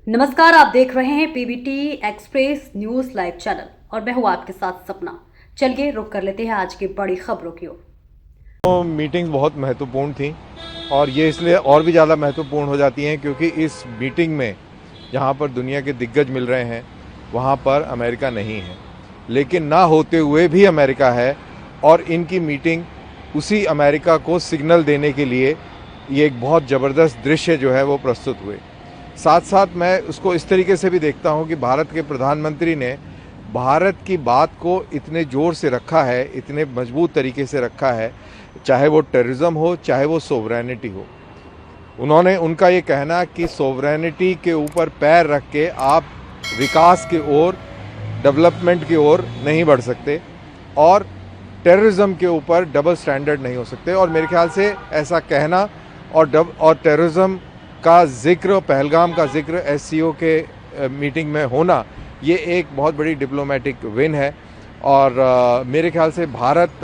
नमस्कार, आप देख रहे हैं PBT express news live channel और मैं हूं आपके साथ सपना। चलिए रुक कर लेते हैं आज की बड़ी खबरों की ओर। तो मीटिंग्स बहुत महत्वपूर्ण थी और ये इसलिए और भी ज़्यादा महत्वपूर्ण हो जाती हैं क्योंकि इस मीटिंग में जहाँ पर दुनिया के दिग्गज मिल रहे हैं वहाँ पर अमेरिका नहीं है, लेकिन ना होते हुए भी अमेरिका है और इनकी मीटिंग उसी अमेरिका को सिग्नल देने के लिए ये एक बहुत ज़बरदस्त दृश्य जो है वो प्रस्तुत हुए। साथ साथ मैं उसको इस तरीके से भी देखता हूँ कि भारत के प्रधानमंत्री ने भारत की बात को इतने ज़ोर से रखा है, इतने मजबूत तरीके से रखा है, चाहे वो टेररिज्म हो चाहे वो सोवरेनिटी हो। उन्होंने उनका ये कहना कि सोवरेनिटी के ऊपर पैर रख के आप विकास की ओर, डेवलपमेंट की ओर नहीं बढ़ सकते और टेररिज्म के ऊपर डबल स्टैंडर्ड नहीं हो सकते। और मेरे ख्याल से ऐसा कहना और टेररिज्म का जिक्र, पहलगाम का जिक्र एससीओ के मीटिंग में होना, ये एक बहुत बड़ी डिप्लोमेटिक विन है। और मेरे ख्याल से भारत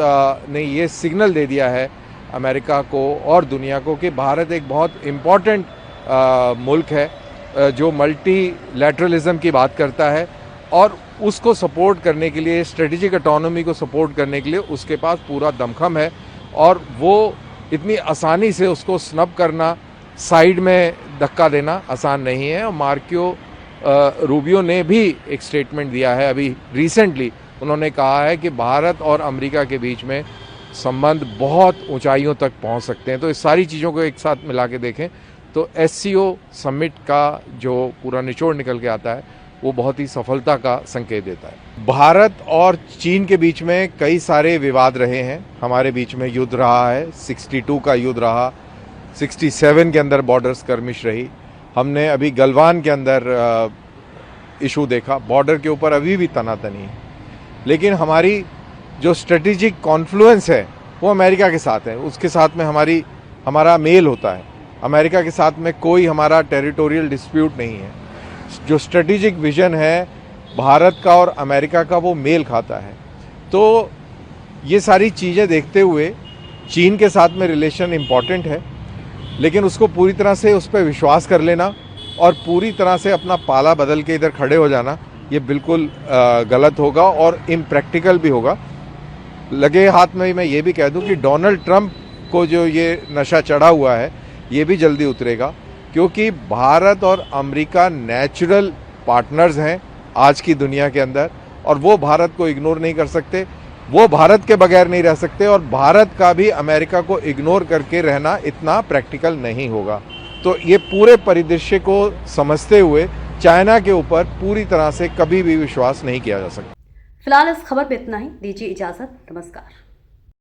ने ये सिग्नल दे दिया है अमेरिका को और दुनिया को कि भारत एक बहुत इम्पॉर्टेंट मुल्क है जो मल्टीलैटरलिज्म की बात करता है और उसको सपोर्ट करने के लिए, स्ट्रेटेजिक ऑटोनॉमी को सपोर्ट करने के लिए उसके पास पूरा दमखम है और वो इतनी आसानी से उसको स्नब करना, साइड में धक्का देना आसान नहीं है। और मार्को रूबियो ने भी एक स्टेटमेंट दिया है अभी रिसेंटली। उन्होंने कहा है कि भारत और अमेरिका के बीच में संबंध बहुत ऊंचाइयों तक पहुंच सकते हैं। तो इस सारी चीज़ों को एक साथ मिला के देखें तो एससीओ समिट का जो पूरा निचोड़ निकल के आता है वो बहुत ही सफलता का संकेत देता है। भारत और चीन के बीच में कई सारे विवाद रहे हैं, हमारे बीच में युद्ध रहा है, 62 का युद्ध रहा, 67 के अंदर बॉर्डर स्कर्मिश रही, हमने अभी गलवान के अंदर इशू देखा, बॉर्डर के ऊपर अभी भी तनातनी है। लेकिन हमारी जो स्ट्रेटेजिक कॉन्फ्लुएंस है वो अमेरिका के साथ है, उसके साथ में हमारा मेल होता है। अमेरिका के साथ में कोई हमारा टेरिटोरियल डिस्प्यूट नहीं है। जो स्ट्रेटेजिक विजन है भारत का और अमेरिका का वो मेल खाता है। तो ये सारी चीज़ें देखते हुए चीन के साथ में रिलेशन इम्पॉर्टेंट है, लेकिन उसको पूरी तरह से उस पर विश्वास कर लेना और पूरी तरह से अपना पाला बदल के इधर खड़े हो जाना ये बिल्कुल गलत होगा और इम्प्रैक्टिकल भी होगा। लगे हाथ में मैं ये भी कह दूं कि डोनाल्ड ट्रंप को जो ये नशा चढ़ा हुआ है ये भी जल्दी उतरेगा, क्योंकि भारत और अमेरिका नेचुरल पार्टनर्स हैं आज की दुनिया के अंदर और वो भारत को इग्नोर नहीं कर सकते, वो भारत के बगैर नहीं रह सकते और भारत का भी अमेरिका को इग्नोर करके रहना इतना प्रैक्टिकल नहीं होगा। तो ये पूरे परिदृश्य को समझते हुए चाइना के ऊपर पूरी तरह से कभी भी विश्वास नहीं किया जा सकता। फिलहाल इस खबर में इतना ही, दीजिए इजाजत, नमस्कार।